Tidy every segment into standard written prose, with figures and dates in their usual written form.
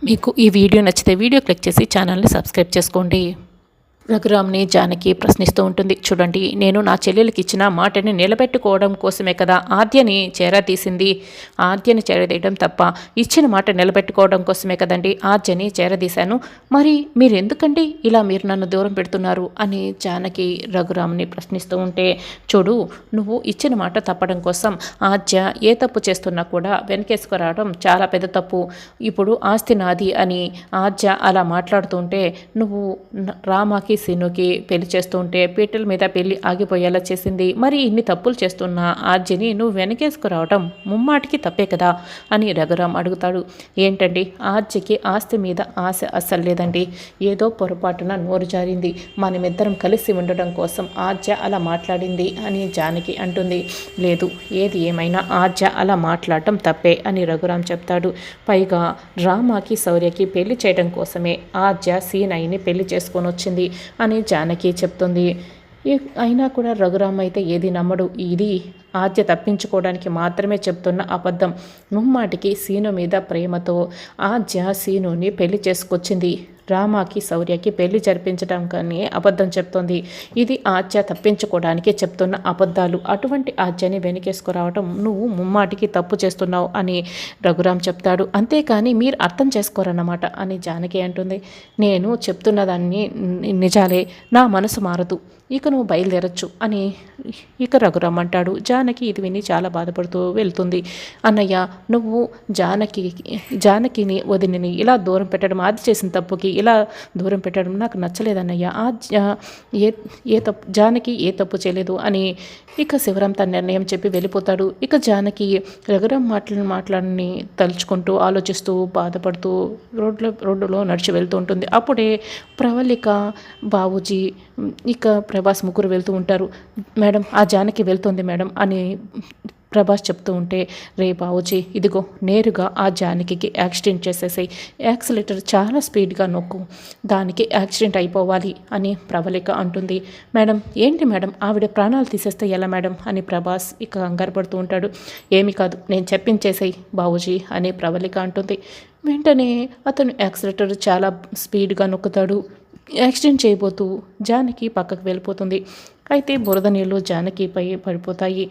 మీకు ఈ వీడియో నచ్చితే వీడియో క్లిక్ చేసి ఛానల్ని సబ్స్క్రైబ్ చేసుకోండి. రఘురామ్ని జానకి ప్రశ్నిస్తూ ఉంటుంది. చూడండి, నేను నా చెల్లెలకి ఇచ్చిన మాటని నిలబెట్టుకోవడం కోసమే కదా ఆద్యని చేరదీసింది. ఆద్యని చేరదీయడం తప్ప ఇచ్చిన మాట నిలబెట్టుకోవడం కోసమే కదండి ఆద్యని చేరదీశాను. మరి మీరు ఎందుకండి ఇలా మీరు నన్ను దూరం పెడుతున్నారు అని జానకి రఘురామ్ని ప్రశ్నిస్తూ ఉంటే, చూడు, నువ్వు ఇచ్చిన మాట తప్పడం కోసం ఆద్య ఏ తప్పు చేస్తున్నా కూడా వెనకేసుకురావడం చాలా పెద్ద తప్పు. ఇప్పుడు ఆస్తి నాది అని ఆద్య అలా మాట్లాడుతుంటే నువ్వు రామాకి సీనుకి పెళ్లి చేస్తూ ఉంటే పీటల మీద పెళ్లి ఆగిపోయేలా చేసింది. మరి ఇన్ని తప్పులు చేస్తున్న ఆర్జీని నువ్వు వెనకేసుకురావడం ముమ్మాటికి తప్పే కదా అని రఘురామ్ అడుగుతాడు. ఏంటండి, ఆర్జీకి ఆస్తి మీద ఆశ అస్సలు లేదండి. ఏదో పొరపాటున నోరు జారింది. మనమిద్దరం కలిసి ఉండడం కోసం ఆర్జ అలా మాట్లాడింది అని జానకి అంటుంది. లేదు, ఏది ఏమైనా ఆర్జ అలా మాట్లాడటం తప్పే అని రఘురామ్ చెప్తాడు. పైగా రామాకి శౌర్యకి పెళ్లి చేయడం కోసమే ఆర్జ సీనయ్యని పెళ్లి చేసుకొని వచ్చింది అని జానకి చెప్తుంది. అయినా కూడా రఘురామ్ అయితే ఏది నమ్మడు. ఇది ఆద్య తప్పించుకోవడానికి మాత్రమే చెప్తున్న అబద్ధం. ముమ్మాటికి సీను మీద ప్రేమతో ఆద్య సీనుని పెళ్లి చేసుకొచ్చింది. రామాకి శౌర్యకి పెళ్లి జరిపించడం కానీ అబద్ధం చెప్తోంది. ఇది ఆద్య తప్పించుకోవడానికి చెప్తున్న అబద్ధాలు. అటువంటి ఆద్యని వెనకేసుకురావడం నువ్వు ముమ్మాటికి తప్పు చేస్తున్నావు అని రఘురామ్ చెప్తాడు. అంతేకాని మీరు అర్థం చేసుకోరన్నమాట అని జానకి అంటుంది. నేను చెప్తున్నదాన్ని నిజాలే, నా మనసు మారదు, ఇక నువ్వు బయలుదేరచ్చు అని ఇక రఘురామ్ అంటాడు. జానకి ఇది విని చాలా బాధపడుతూ వెళ్తుంది. అన్నయ్య, నువ్వు జానకిని వదిలిని ఇలా దూరం పెట్టడం, ఆది చేసిన తప్పుకి ఇలా దూరం పెట్టడం నాకు నచ్చలేదన్నయ్య. జానకి ఏ తప్పు చేయలేదు అని ఇక శివరాం తన నిర్ణయం చెప్పి వెళ్ళిపోతాడు. ఇక జానకి రఘురామ్ మాట్లాడిని తలుచుకుంటూ ఆలోచిస్తూ బాధపడుతూ రోడ్డులో నడిచి వెళ్తూ ఉంటుంది. అప్పుడే ప్రవళిక, బాబుజీ, ఇక ప్రభాస్ ముగ్గురు వెళ్తూ ఉంటారు. మేడం, ఆ జానకి వెళ్తుంది మేడం అని ప్రభాస్ చెప్తూ ఉంటే, రే బావుజీ, ఇదిగో నేరుగా ఆ జానకి యాక్సిడెంట్ చేసేసాయి, యాక్సిలేటర్ చాలా స్పీడ్గా నొక్కు, దానికి యాక్సిడెంట్ అయిపోవాలి అని ప్రవళిక అంటుంది. మేడం, ఏంటి మేడం, ఆవిడ ప్రాణాలు తీసేస్తే ఎలా మేడం అని ప్రభాస్ ఇక కంగారు పడుతూ ఉంటాడు. ఏమీ కాదు, నేను చెప్పించేసాయి బావుజీ అని ప్రవళిక అంటుంది. వెంటనే అతను యాక్సిలేటర్ చాలా స్పీడ్గా నొక్కుతాడు. యాక్సిడెంట్ చేయబోతూ జానకి పక్కకు వెళ్ళిపోతుంది. అయితే బురద నీళ్ళు జానకిపై పడిపోతాయి.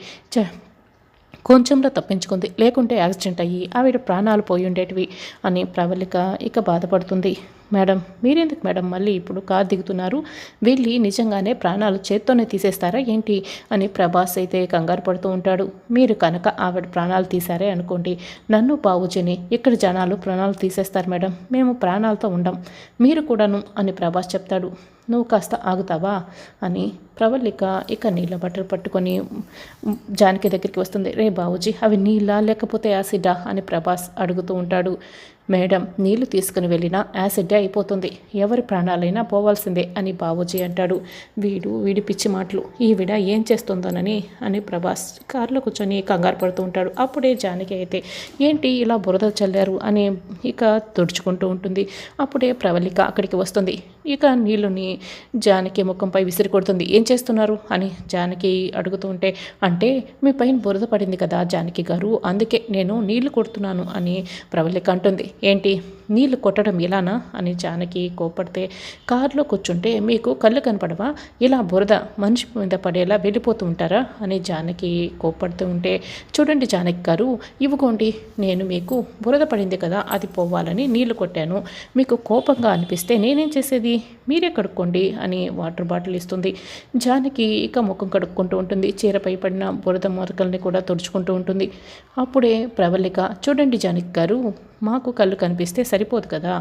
కొంచెంలో తప్పించుకుంది, లేకుంటే యాక్సిడెంట్ అయ్యి ఆవిడ ప్రాణాలు పోయి ఉండేటివి అని ప్రవళిక ఇక బాధపడుతుంది. మేడం, మీరెందుకు మేడం మళ్ళీ ఇప్పుడు కారు దిగుతున్నారు? వెళ్ళి నిజంగానే ప్రాణాలు చేత్తోనే తీసేస్తారా ఏంటి అని ప్రభాస్ అయితే కంగారు పడుతూ ఉంటాడు. మీరు కనుక ఆవిడ ప్రాణాలు తీశారే అనుకోండి, నన్ను బావుజీని ఇక్కడ జనాలు ప్రాణాలు తీసేస్తారు మేడం, మేము ప్రాణాలతో ఉండం, మీరు కూడాను అని ప్రభాస్ చెప్తాడు. నువ్వు కాస్త ఆగుతావా అని ప్రవళిక ఇక నీళ్ళ బట్టలు పట్టుకొని జానకి దగ్గరికి వస్తుంది. రే బావుజీ, అవి నీళ్ళా లేకపోతే యాసిడా అని ప్రభాస్ అడుగుతూ ఉంటాడు. మేడం, నీళ్లు తీసుకుని వెళ్ళినా యాసిడ్డే అయిపోతుంది, ఎవరి ప్రాణాలైనా పోవాల్సిందే అని బావూజీ అంటాడు. వీడి పిచ్చి మాటలు, ఈవిడ ఏం చేస్తుందోనని అని ప్రభాస్ కారులో కూర్చొని కంగారు పడుతూ ఉంటాడు. అప్పుడే జానకి అయితే ఏంటి ఇలా బురద చల్లారు అని ఇక తుడుచుకుంటూ ఉంటుంది. అప్పుడే ప్రవళిక అక్కడికి వస్తుంది. ఇక నీళ్ళని జానకి ముఖంపై విసిరి కొడుతుంది. ఏం చేస్తున్నారు అని జానకి అడుగుతూ ఉంటే, అంటే మీ పైన బురద పడింది కదా జానకి గారు, అందుకే నేను నీళ్లు కొడుతున్నాను అని ప్రవళిక అంటుంది. ఏంటి, నీళ్లు కొట్టడం ఇలానా అని జానకి కోపడితే, కారులో కూర్చుంటే మీకు కళ్ళు కనపడవా, ఇలా బురద మనిషి మీద పడేలా వెళ్ళిపోతూ ఉంటారా అని జానకి కోపడుతూ ఉంటే, చూడండి జానకి గారు, ఇవ్వకోండి, నేను మీకు బురద పడింది కదా అది పోవాలని నీళ్లు కొట్టాను, మీకు కోపంగా అనిపిస్తే నేనేం చేసేది, మీరే కడుక్కోండి అని వాటర్ బాటిల్ ఇస్తుంది. జానకి ఇక ముఖం కడుక్కుంటూ ఉంటుంది. చీరపై పడిన బురద మొరకల్ని కూడా తుడుచుకుంటూ ఉంటుంది. అప్పుడే ప్రవళిక, చూడండి జానకి గారు, మాకు కళ్ళు కనిపిస్తే సరిపోదు కదా,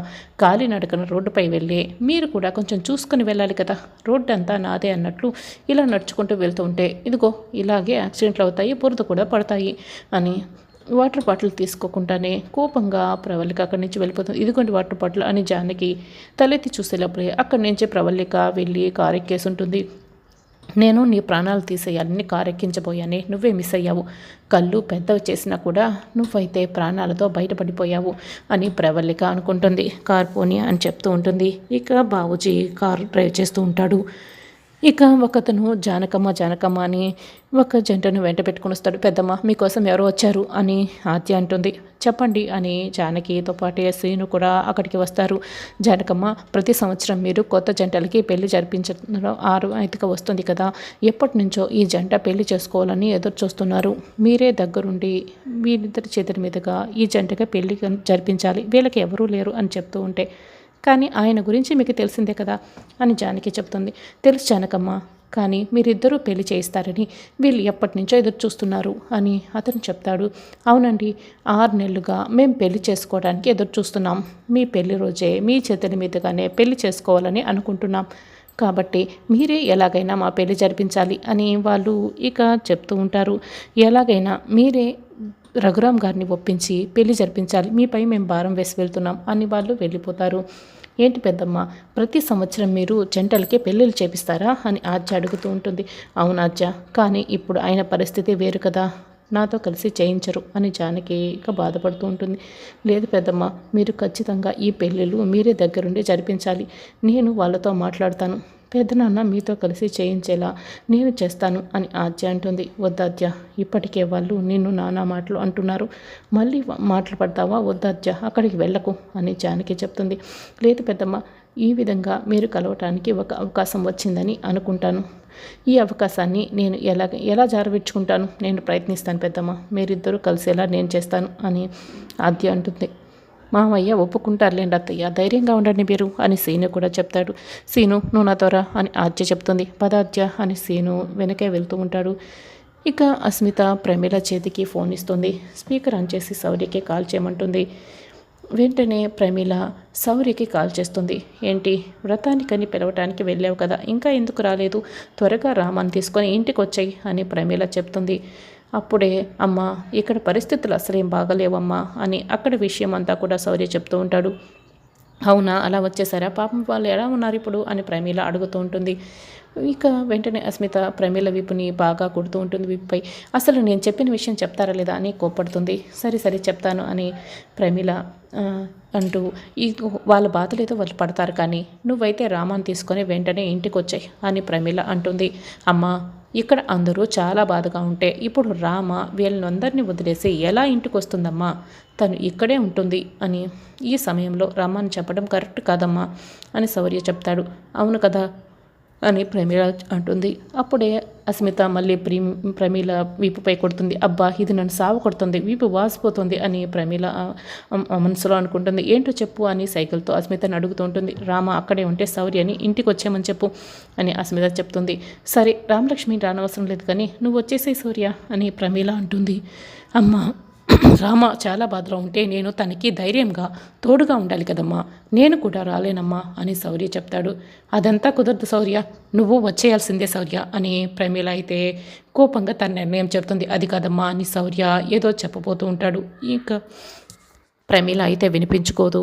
కాలినడకన రోడ్డుపై వెళ్ళి మీరు కూడా కొంచెం చూసుకుని వెళ్ళాలి కదా, రోడ్డు అంతా నాదే అన్నట్లు ఇలా నడుచుకుంటూ వెళ్తూ ఉంటే ఇదిగో ఇలాగే యాక్సిడెంట్లు అవుతాయి, బురద కూడా పడతాయి అని వాటర్ బాటిల్ తీసుకోకుండానే కోపంగా ప్రవళిక అక్కడి నుంచి వెళ్ళిపోతుంది. ఇదిగోండి వాటర్ బాటిల్ అని జానకి తలెత్తి చూసేటప్పుడే అక్కడి నుంచే ప్రవళిక వెళ్ళి కారు ఎక్కేసి ఉంటుంది. నేను నీ ప్రాణాలు తీసేయాలని కారెక్కించబోయానే, నువ్వే మిస్ అయ్యావు, కళ్ళు పెద్దవి చేసినా కూడా నువ్వైతే ప్రాణాలతో బయటపడిపోయావు అని ప్రవళిక అనుకుంటుంది. కార్ పోనీ అని చెప్తూ ఉంటుంది. ఇక బావూజీ కారు డ్రైవ్ చేస్తూ ఉంటాడు. ఇక ఒకతను జానకమ్మ జానకమ్మ అని ఒక జంటను వెంట పెట్టుకుని వస్తాడు. పెద్దమ్మ మీకోసం ఎవరో వచ్చారు అని ఆద్య అంటుంది. చెప్పండి అని జానకితో పాటే శ్రీను కూడా అక్కడికి వస్తారు. జానకమ్మ ప్రతి సంవత్సరం మీరు కొత్త జంటలకి పెళ్లి జరిపించడం 5గా వస్తుంది కదా, ఎప్పటి నుంచో ఈ జంట పెళ్లి చేసుకోవాలని ఎదురు చూస్తున్నారు. మీరే దగ్గరుండి వీరిద్దరి చేతుల మీదుగా ఈ జంటగా పెళ్లి జరిపించాలి, వీళ్ళకి ఎవరూ లేరు అని చెప్తూ ఉంటే, కానీ ఆయన గురించి మీకు తెలిసిందే కదా అని జానకి చెప్తుంది. తెలుసు జానకమ్మ, కానీ మీరిద్దరూ పెళ్లి చేయిస్తారని వీళ్ళు ఎప్పటి నుంచో ఎదురు చూస్తున్నారు అని అతను చెప్తాడు. అవునండి, 6 నెలలుగా మేము పెళ్లి చేసుకోవడానికి ఎదురు చూస్తున్నాం. మీ పెళ్లి రోజే మీ చేతుల మీదుగానే పెళ్లి చేసుకోవాలని అనుకుంటున్నాం. కాబట్టి మీరే ఎలాగైనా మా పెళ్లి జరిపించాలి అని వాళ్ళు ఇక చెప్తూ ఉంటారు. ఎలాగైనా మీరే రఘురామ్ గారిని ఒప్పించి పెళ్లి జరిపించాలి, మీపై మేము భారం వేసి వెళ్తున్నాం అని వాళ్ళు వెళ్ళిపోతారు. ఏంటి పెద్దమ్మ, ప్రతి సంవత్సరం మీరు జంటలకే పెళ్ళిళ్ళు చేపిస్తారా అని ఆద్య అడుగుతూ ఉంటుంది. అవును ఆద్య, కానీ ఇప్పుడు ఆయన పరిస్థితి వేరు కదా, నాతో కలిసి చేయించరు అని జానకి ఇక బాధపడుతూ ఉంటుంది. లేదు పెద్దమ్మ, మీరు ఖచ్చితంగా ఈ పెళ్ళిళ్ళు మీరే దగ్గరుండి జరిపించాలి. నేను వాళ్ళతో మాట్లాడతాను, పెద్దనాన్న మీతో కలిసి చేయించేలా నేను చేస్తాను అని ఆద్య అంటుంది. వద్దాద్య, ఇప్పటికే వాళ్ళు నిన్ను నానా మాటలు అంటున్నారు, మళ్ళీ మాటలు పడతావా? వద్దాద్య, అక్కడికి వెళ్ళకు అని జానకి చెప్తుంది. లేదు పెద్దమ్మ, ఈ విధంగా మీరు కలవటానికి ఒక అవకాశం వచ్చిందని అనుకుంటాను. ఈ అవకాశాన్ని నేను ఎలా జారవిడ్చుకుంటాను? నేను ప్రయత్నిస్తాను పెద్దమ్మ, మీరిద్దరూ కలిసేలా నేను చేస్తాను అని ఆద్య అంటుంది. మామయ్య ఒప్పుకుంటారులేండి అత్తయ్య, ధైర్యంగా ఉండండి మీరు అని సీను కూడా చెప్తాడు. సీను నువ్వు నా త్వర అని ఆద్య చెప్తుంది. పదాద్య అని సీను వెనకే వెళ్తూ ఉంటాడు. ఇక అస్మిత ప్రమీల చేతికి ఫోన్ ఇస్తుంది. స్పీకర్ ఆన్ చేసి శౌర్యకి కాల్ చేయమంటుంది. వెంటనే ప్రమీల శౌర్యకి కాల్ చేస్తుంది. ఏంటి, వ్రతానికని పిలవటానికి వెళ్ళావు కదా, ఇంకా ఎందుకు రాలేదు? త్వరగా రామని తీసుకొని ఇంటికి వచ్చాయి అని ప్రమీల చెప్తుంది. అప్పుడే అమ్మ, ఇక్కడ పరిస్థితులు అసలేం బాగలేవమ్మా అని అక్కడ విషయం అంతా కూడా శౌర్య చెప్తూ ఉంటాడు. అవునా, అలా వచ్చేసారా? పాపం వాళ్ళు ఎలా ఉన్నారు ఇప్పుడు అని ప్రమీల అడుగుతూ ఉంటుంది. ఇక వెంటనే అస్మిత ప్రమీల వీపుని బాగా కొడుతూ ఉంటుంది. వీపుపై అసలు నేను చెప్పిన విషయం చెప్తారా లేదా అని కోప్పడుతుంది. సరే చెప్తాను అని ప్రమీల అంటూ ఈ వాళ్ళ బాధలేదో వాళ్ళు పడతారు, కానీ నువ్వైతే రామాన్ని తీసుకొని వెంటనే ఇంటికి వచ్చాయి అని ప్రమీల అంటుంది. అమ్మ, ఇక్కడ అందరూ చాలా బాధగా ఉంటే ఇప్పుడు రామ వీళ్ళందరినీ వదిలేసి ఎలా ఇంటికి వస్తుందమ్మా? తను ఇక్కడే ఉంటుంది అని ఈ సమయంలో రామాన్ని చెప్పడం కరెక్ట్ కాదమ్మా అని శౌర్య చెప్తాడు. అవును కదా అని ప్రమీల అంటుంది. అప్పుడే అస్మిత మళ్ళీ ప్రమీల వీపుపై కొడుతుంది. అబ్బా, ఇది నన్ను సావ కొడుతుంది, వీపు వాసిపోతుంది అని ప్రమీల మనసులో అనుకుంటుంది. ఏంటో చెప్పు అని సైకిల్తో అస్మితను అడుగుతూ ఉంటుంది. రామ అక్కడే ఉంటే శౌర్యని ఇంటికి వచ్చేయమని చెప్పు అని అస్మిత చెప్తుంది. సరే, రామలక్ష్మి రానవసరం లేదు, కానీ నువ్వు వచ్చేసే శౌర్య అని ప్రమీల అంటుంది. అమ్మ, రామ చాలా బాధలో ఉంటే నేను తనకి ధైర్యంగా తోడుగా ఉండాలి కదమ్మా, నేను కూడా రాలేనమ్మా అని శౌర్య చెప్తాడు. అదంతా కుదరదు శౌర్య, నువ్వు వచ్చేయాల్సిందే శౌర్య అని ప్రమీల అయితే కోపంగా తన నిర్ణయం చెప్తుంది. అది కాదమ్మా అని శౌర్య ఏదో చెప్పబోతూ ఉంటాడు. ఇంకా ప్రమీల అయితే వినిపించుకోదు.